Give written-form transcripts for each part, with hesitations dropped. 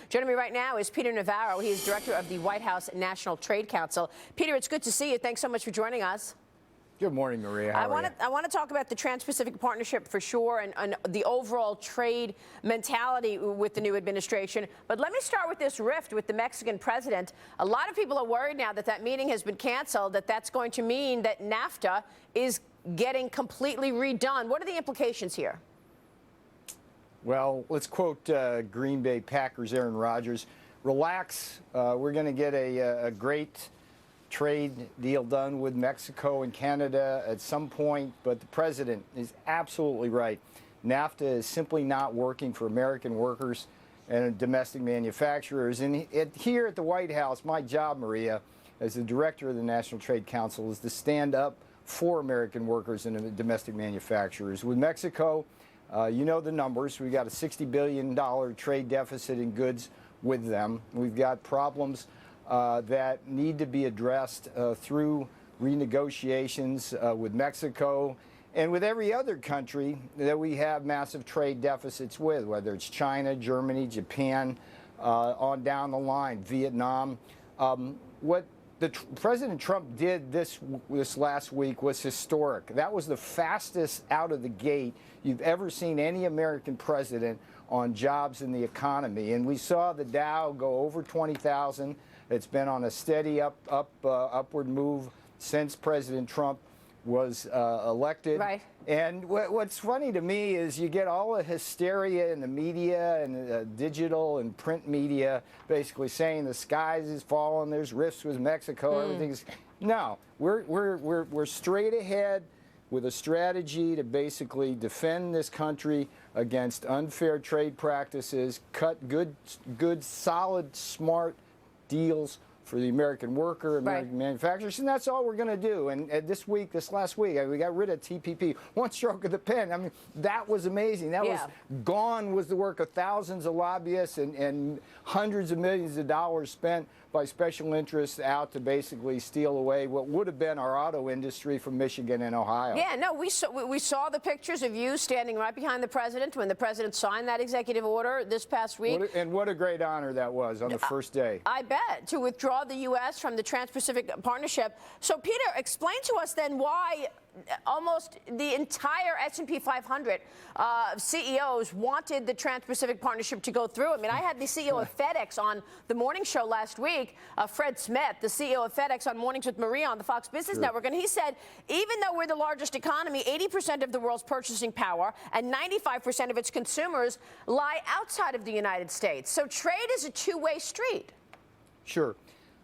Joining me right now is Peter Navarro. He is director of the White House National Trade Council. Peter, it's good to see you. Thanks so much for joining us. Good morning, Maria. How are you? I want to talk about the Trans-Pacific Partnership for sure and the overall trade mentality with the new administration. But let me start with this rift with the Mexican president. A lot of people are worried now that that meeting has been canceled, that's going to mean that NAFTA is getting completely redone. What are the implications here? Well, let's quote Green Bay Packers Aaron Rodgers. Relax. We're going to get a great trade deal done with Mexico and Canada at some point, but the president is absolutely right. NAFTA is simply not working for American workers and domestic manufacturers. And here at the White House, my job, Maria, as the director of the National Trade Council, is to stand up for American workers and domestic manufacturers. With Mexico, you know the numbers. We've got a $60 billion trade deficit in goods with them. We've got problems that need to be addressed through renegotiations with Mexico and with every other country that we have massive trade deficits with, whether it's China, Germany, Japan, on down the line, Vietnam. What President Trump did this last week was historic. That was the fastest out of the gate you've ever seen any American president on jobs in the economy. And we saw the Dow go over 20,000. It's been on a steady upward move since President Trump was elected. Right. And what's funny to me is you get all the hysteria in the media and digital and print media basically saying the sky is falling, there's rifts with Mexico, everything's... No, we're straight ahead with a strategy to basically defend this country against unfair trade practices, cut good, solid, smart deals for the American worker, American manufacturers, and that's all we're going to do. And this last week, we got rid of TPP. One stroke of the pen. I mean, that was amazing. That was gone was the work of thousands of lobbyists and hundreds of millions of dollars spent by special interests out to basically steal away what would have been our auto industry from Michigan and Ohio. Yeah, no, we saw the pictures of you standing right behind the president when the president signed that executive order this past week. What a great honor that was on the first day. I bet, to withdraw the U.S. from the Trans-Pacific Partnership. So, Peter, explain to us then why almost the entire S&P 500 CEOs wanted the Trans-Pacific Partnership to go through. I mean, I had the CEO of FedEx on the morning show last week, Fred Smith, the CEO of FedEx on Mornings with Maria on the Fox Business Network, and he said, even though we're the largest economy, 80% of the world's purchasing power and 95% of its consumers lie outside of the United States. So trade is a two-way street. Sure.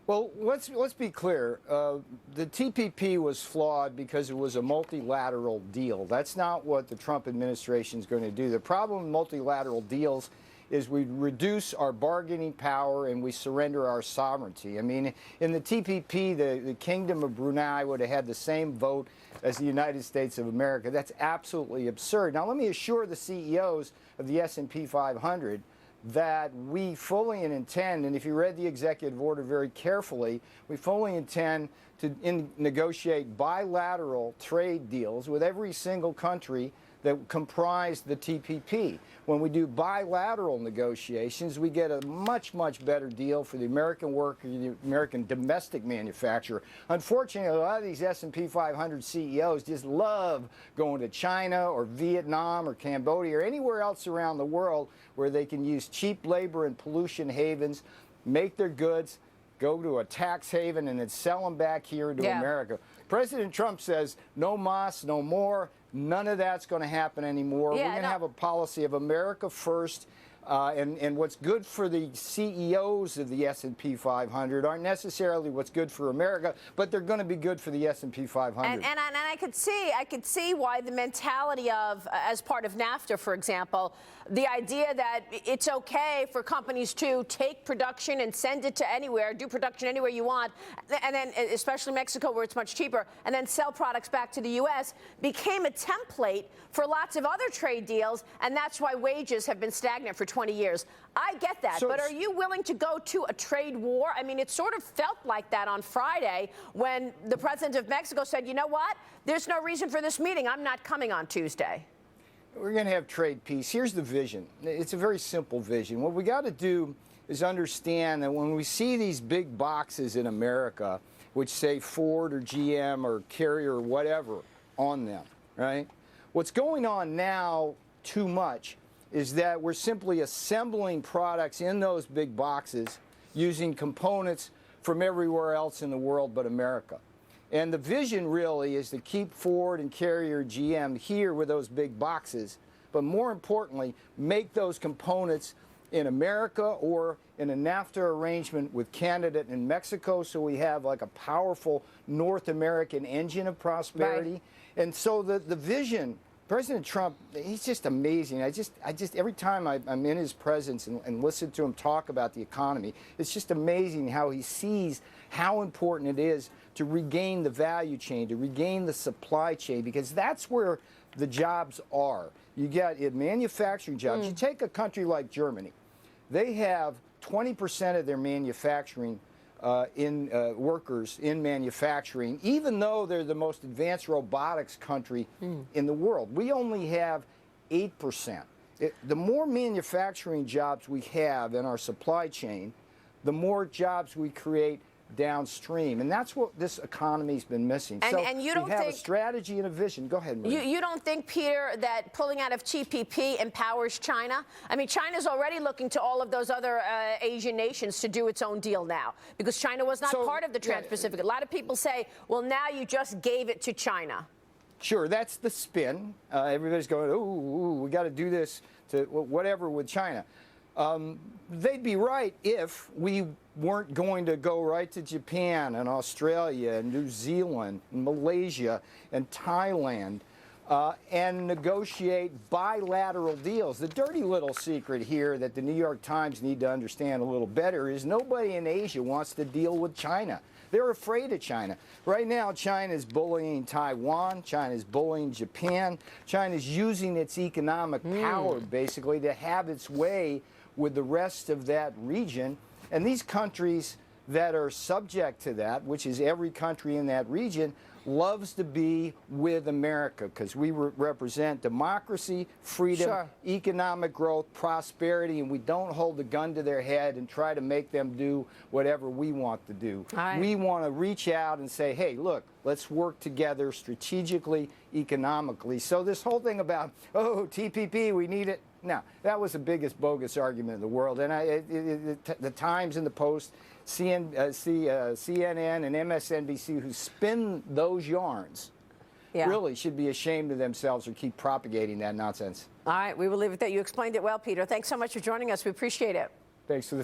Well, let's be clear. The TPP was flawed because it was a multilateral deal. That's not what the Trump administration is going to do. The problem with multilateral deals is we reduce our bargaining power and we surrender our sovereignty. I mean, in the TPP, the Kingdom of Brunei would have had the same vote as the United States of America. That's absolutely absurd. Now, let me assure the CEOs of the S&P 500 that we fully intend, and if you read the executive order very carefully, we fully intend to negotiate bilateral trade deals with every single country that comprise the TPP. When we do bilateral negotiations, we get a much, much better deal for the American worker, the American domestic manufacturer. Unfortunately, a lot of these S&P 500 CEOs just love going to China or Vietnam or Cambodia or anywhere else around the world where they can use cheap labor and pollution havens, make their goods, go to a tax haven, and then sell them back here into America. President Trump says, no mas, no more. None of that's going to happen anymore. We're going to have a policy of America first. And what's good for the CEOs of the S&P 500 aren't necessarily what's good for America, but they're going to be good for the S&P 500. And I could see why the mentality of, as part of NAFTA, for example, the idea that it's okay for companies to take production and send it to anywhere, do production anywhere you want, and then, especially Mexico where it's much cheaper, and then sell products back to the U.S. became a template for lots of other trade deals, and that's why wages have been stagnant for 20 years. I get that, but are you willing to go to a trade war? I mean, it sort of felt like that on Friday when the president of Mexico said, you know what, there's no reason for this meeting. I'm not coming on Tuesday. We're going to have trade peace. Here's the vision. It's a very simple vision. What we got to do is understand that when we see these big boxes in America, which say Ford or GM or Carrier or whatever on them, right? What's going on now too much is that we're simply assembling products in those big boxes using components from everywhere else in the world but America. And the vision really is to keep Ford and Carrier, GM here with those big boxes, but more importantly, make those components in America or in a NAFTA arrangement with Canada and Mexico, so we have like a powerful North American engine of prosperity. Right. And so the vision, President Trump, he's just amazing. I just every time I'm in his presence and listen to him talk about the economy, it's just amazing how he sees how important it is to regain the value chain, to regain the supply chain, because that's where the jobs are. You get manufacturing jobs. You take a country like Germany. They have 20% of their manufacturing workers in manufacturing, even though they're the most advanced robotics country in the world. We only have 8%. The more manufacturing jobs we have in our supply chain, the more jobs we create downstream, and that's what this economy's been missing. And you don't we have think a strategy and a vision. Go ahead, Maria. You don't think, Peter, that pulling out of TPP empowers China? I mean, China's already looking to all of those other Asian nations to do its own deal now, because China was not part of the Trans-Pacific. A lot of people say, well, now you just gave it to China. Sure, that's the spin. Everybody's going, ooh, we got to do this to whatever with China. They'd be right if we weren't going to go right to Japan and Australia and New Zealand and Malaysia and Thailand and negotiate bilateral deals. The dirty little secret here that the New York Times need to understand a little better is nobody in Asia wants to deal with China. They're afraid of China. Right now, China is bullying Taiwan. China is bullying Japan. China is using its economic power, basically, to have its way with the rest of that region. And these countries that are subject to that, which is every country in that region, loves to be with America because we represent democracy, freedom, economic growth, prosperity, and we don't hold the gun to their head and try to make them do whatever we want to do. We want to reach out and say, hey, look, let's work together strategically, economically. So this whole thing about, oh, TPP, we need it. No, that was the biggest bogus argument in the world. And the Times and the Post, CNN and MSNBC, who spin those yarns, really should be ashamed of themselves or keep propagating that nonsense. All right, we will leave it there. You explained it well, Peter. Thanks so much for joining us. We appreciate it. Thanks for the